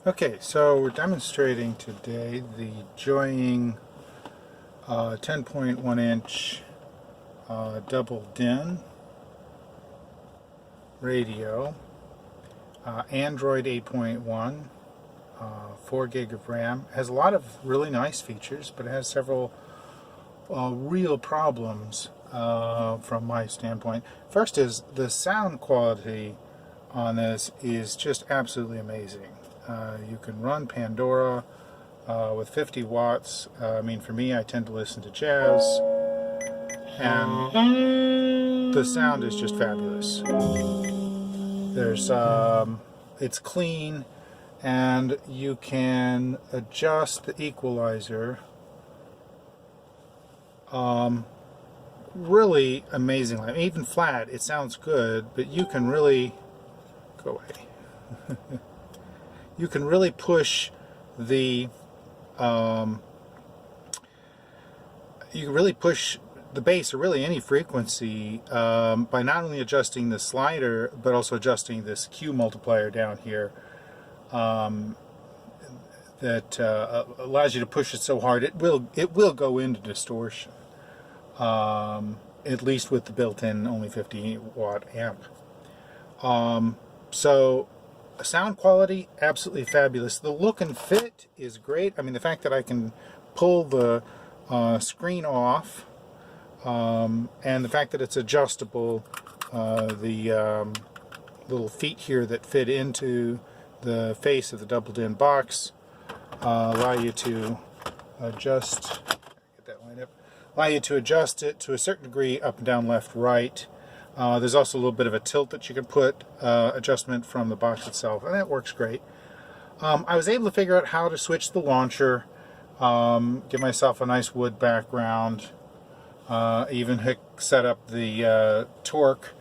Okay, so we're demonstrating today the joining 10.1 inch double DIN radio, Android 8.1, 4 gig of RAM. It has a lot of really nice features, but it has several real problems from my standpoint. First is the sound quality on this is just absolutely amazing. You can run Pandora with 50 watts. I mean, for me, I tend to listen to jazz, and the sound is just fabulous. It's clean, and you can adjust the equalizer really amazingly. I mean, even flat, it sounds good, but you can really go away. You can really push the bass, or really any frequency, by not only adjusting the slider but also adjusting this Q multiplier down here, that allows you to push it so hard it will go into distortion, at least with the built-in only 50 watt amp. So sound quality, absolutely fabulous. The look and fit is great. I mean, the fact that I can pull the screen off, and the fact that it's adjustable, the little feet here that fit into the face of the double DIN box allow you to adjust. Get that lined up. Allow you to adjust it to a certain degree, up and down, left, right. There's also a little bit of a tilt that you can put adjustment from the box itself, and that works great. I was able to figure out how to switch the launcher, give myself a nice wood background, even set up the torque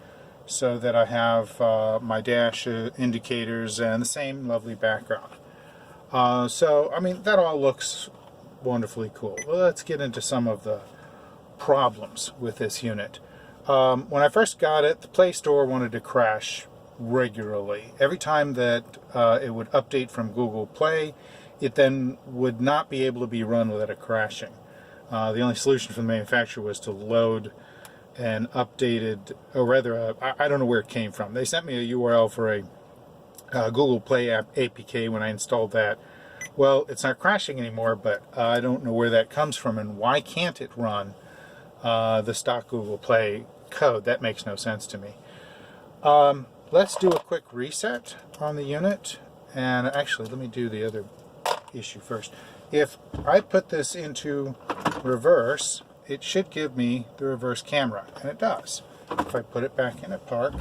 so that I have my dash indicators and the same lovely background. So, I mean, that all looks wonderfully cool. Well, let's get into some of the problems with this unit. When I first got it, the Play Store wanted to crash regularly. Every time that it would update from Google Play, it then would not be able to be run without it crashing. The only solution from the manufacturer was to load an updated, or rather, I don't know where it came from. They sent me a URL for a Google Play app APK when I installed that. Well, it's not crashing anymore, but I don't know where that comes from, and why can't it run the stock Google Play code? That makes no sense to me. Let's do a quick reset on the unit, and actually let me do the other issue first. If I put this into reverse, it should give me the reverse camera, and it does. If I put it back in at park,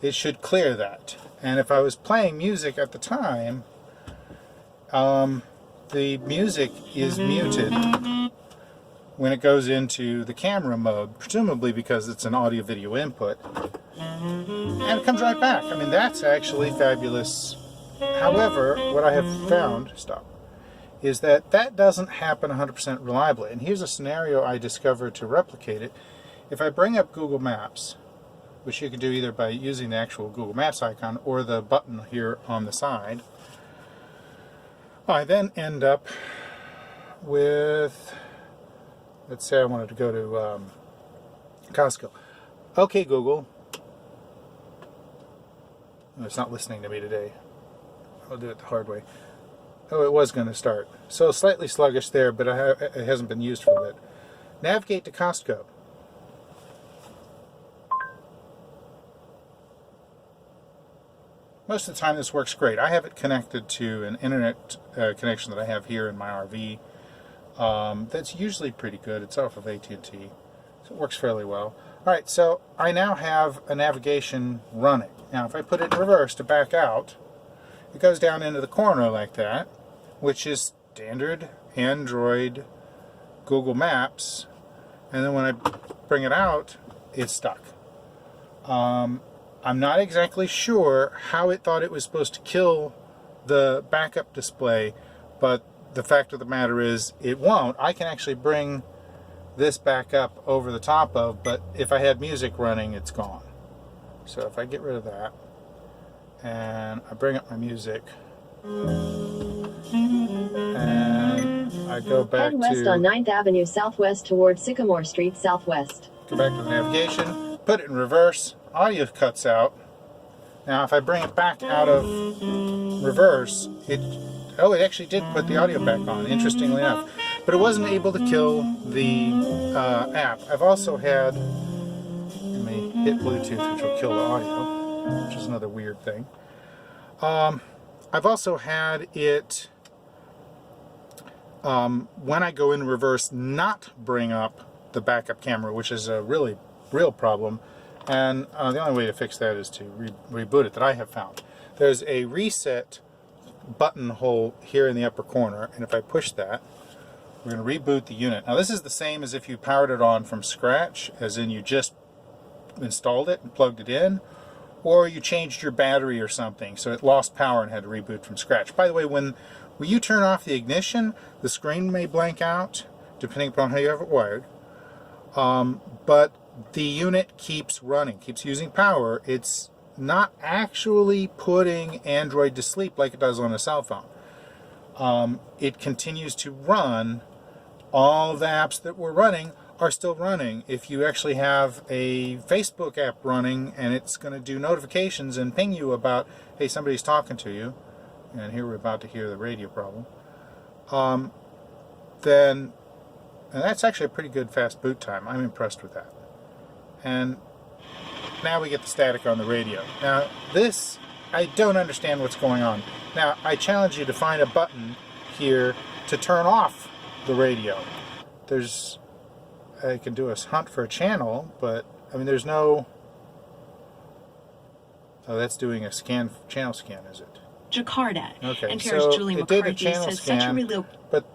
it should clear that. And if I was playing music at the time, the music is muted when it goes into the camera mode, presumably because it's an audio-video input, and it comes right back. I mean, that's actually fabulous. However, what I have found, is that that doesn't happen 100% reliably. And here's a scenario I discovered to replicate it. If I bring up Google Maps, which you can do either by using the actual Google Maps icon or the button here on the side, I then end up with, let's say I wanted to go to Costco. Okay, Google. Oh, it's not listening to me today. I'll do it the hard way. Oh, it was going to start. So slightly sluggish there, but it hasn't been used for a bit. Navigate to Costco. Most of the time this works great. I have it connected to an internet connection that I have here in my RV. That's usually pretty good. It's off of AT&T, so it works fairly well. Alright, so I now have a navigation running. Now if I put it in reverse to back out, it goes down into the corner like that, which is standard Android Google Maps, and then when I bring it out, it's stuck. I'm not exactly sure how it thought it was supposed to kill the backup display, but the fact of the matter is it won't. I can actually bring this back up over the top of, but if I had music running, it's gone. So if I get rid of that and I bring up my music, And I go back Head west on 9th Avenue Southwest toward Sycamore Street Southwest. Go back to the navigation, put it in reverse, audio cuts out. Now if I bring it back out of reverse, it actually did put the audio back on, interestingly enough. But it wasn't able to kill the app. I've also had, let me hit Bluetooth, which will kill the audio, which is another weird thing. I've also had it, when I go in reverse, not bring up the backup camera, which is a really real problem. And the only way to fix that is to reboot it, that I have found. There's a reset buttonhole here in the upper corner, and if I push that, we're going to reboot the unit. Now this is the same as if you powered it on from scratch, as in you just installed it and plugged it in, or you changed your battery or something, so it lost power and had to reboot from scratch. By the way, when you turn off the ignition, the screen may blank out, depending upon how you have it wired, but the unit keeps running, keeps using power. It's not actually putting Android to sleep like it does on a cell phone. It continues to run. All of the apps that were running are still running. If you actually have a Facebook app running and it's going to do notifications and ping you about, hey, somebody's talking to you, and here we're about to hear the radio problem, and that's actually a pretty good fast boot time. I'm impressed with that. And now we get the static on the radio. Now this, I don't understand what's going on. Now I challenge you to find a button here to turn off the radio. I can do a hunt for a channel, but I mean there's no, oh, that's doing a channel scan, is it? Jakarta. Okay, NPR's so Julie it did a McCarthy channel says scan, such a real. but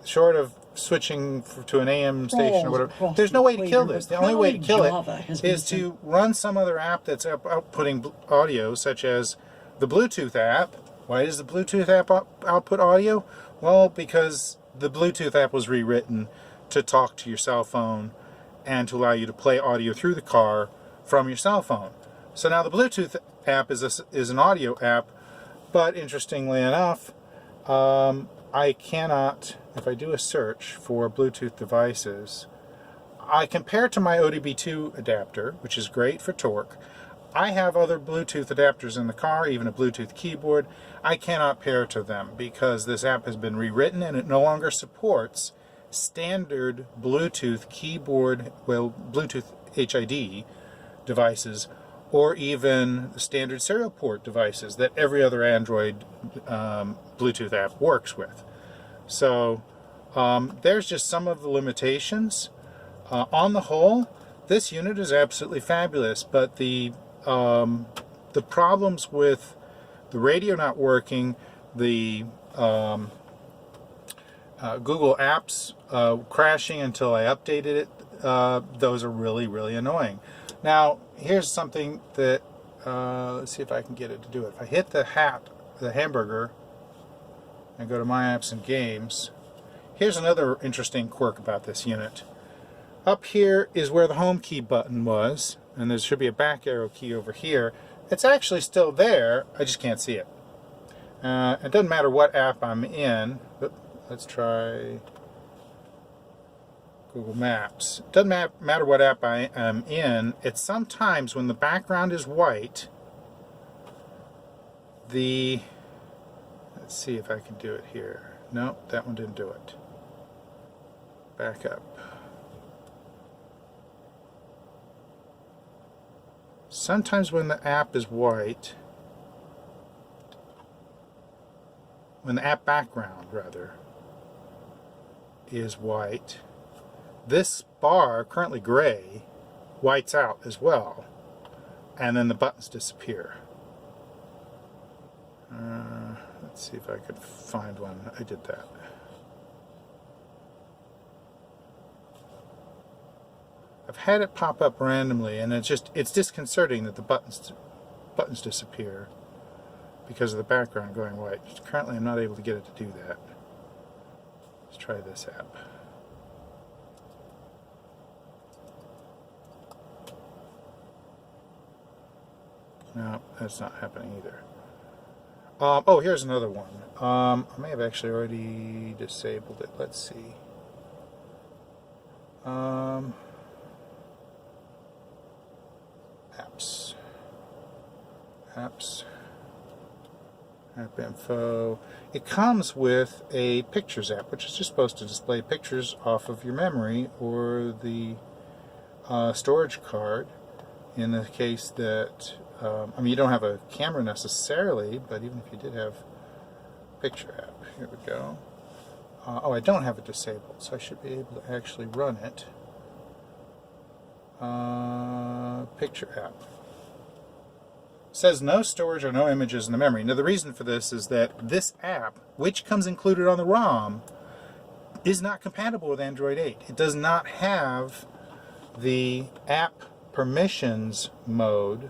short of switching to an AM station or whatever, there's no way to kill this. The only way to kill it is to run some other app that's outputting audio, such as the Bluetooth app. Why does the Bluetooth app output audio? Well, because the Bluetooth app was rewritten to talk to your cell phone and to allow you to play audio through the car from your cell phone. So now the Bluetooth app is an audio app, but interestingly enough, I cannot, if I do a search for Bluetooth devices, I compare it to my ODB2 adapter, which is great for torque. I have other Bluetooth adapters in the car, even a Bluetooth keyboard. I cannot pair to them because this app has been rewritten and it no longer supports standard Bluetooth keyboard, well, Bluetooth HID devices, or even standard serial port devices that every other Android Bluetooth app works with. So there's just some of the limitations. On the whole, this unit is absolutely fabulous, but the problems with the radio not working, the Google Apps crashing until I updated it, those are really, really annoying. Now, here's something that, let's see if I can get it to do it. If I hit the hamburger, and go to My Apps and Games, here's another interesting quirk about this unit. Up here is where the home key button was, and there should be a back arrow key over here. It's actually still there, I just can't see it. It doesn't matter what app I'm in, but let's try Google Maps. It doesn't matter what app I am in, it's sometimes when the background is white, let's see if I can do it here. No, that one didn't do it. Back up. Sometimes when the app is white, when the app background, rather, is white, this bar, currently gray, whites out as well, and then the buttons disappear. Let's see if I could find one. I did that. I've had it pop up randomly, and it's disconcerting that the buttons disappear because of the background going white. Currently, I'm not able to get it to do that. Let's try this app. No, that's not happening either. Oh, here's another one. I may have actually already disabled it. Let's see. Apps. App info. It comes with a pictures app, which is just supposed to display pictures off of your memory or the storage card. In the case that, I mean, you don't have a camera necessarily, but even if you did have picture app, here we go. Oh, I don't have it disabled, so I should be able to actually run it. Picture app. Says no storage or no images in the memory. Now the reason for this is that this app, which comes included on the ROM, is not compatible with Android 8. It does not have the app permissions mode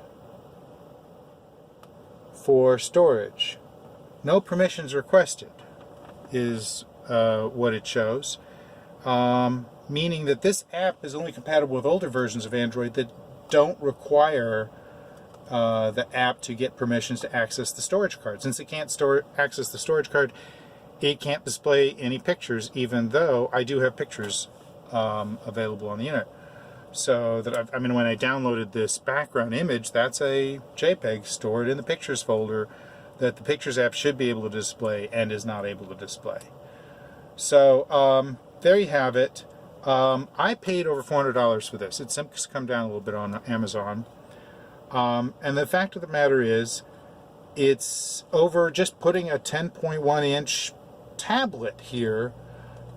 for storage. No permissions requested is what it shows, meaning that this app is only compatible with older versions of Android that don't require the app to get permissions to access the storage card. Since it can't access the storage card, it can't display any pictures, even though I do have pictures available on the unit. So that I mean, when I downloaded this background image, that's a JPEG stored in the pictures folder that the pictures app should be able to display and is not able to display. So there you have it. I paid over $400 for this. It's come down a little bit on Amazon. And the fact of the matter is, it's over just putting a 10.1 inch tablet here.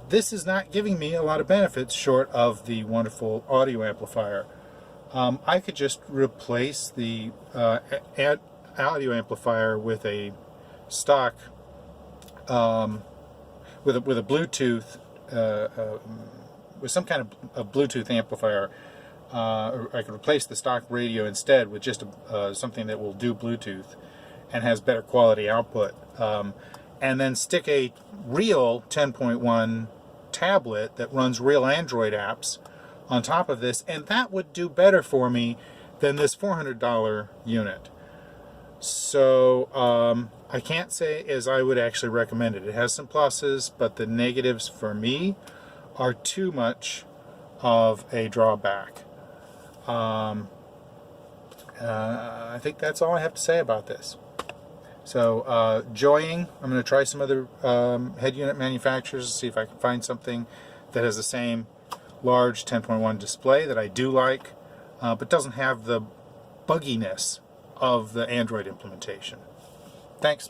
This is not giving me a lot of benefits short of the wonderful audio amplifier. I could just replace the audio amplifier with a stock, with a Bluetooth, with some kind of Bluetooth amplifier. Or I could replace the stock radio instead with just something that will do Bluetooth and has better quality output, and then stick a real 10.1 tablet that runs real Android apps on top of this, and that would do better for me than this $400 unit. So I can't say as I would actually recommend it. It has some pluses, but the negatives for me are too much of a drawback. I think that's all I have to say about this. So, Joying, I'm going to try some other head unit manufacturers to see if I can find something that has the same large 10.1 display that I do like, but doesn't have the bugginess of the Android implementation. Thanks.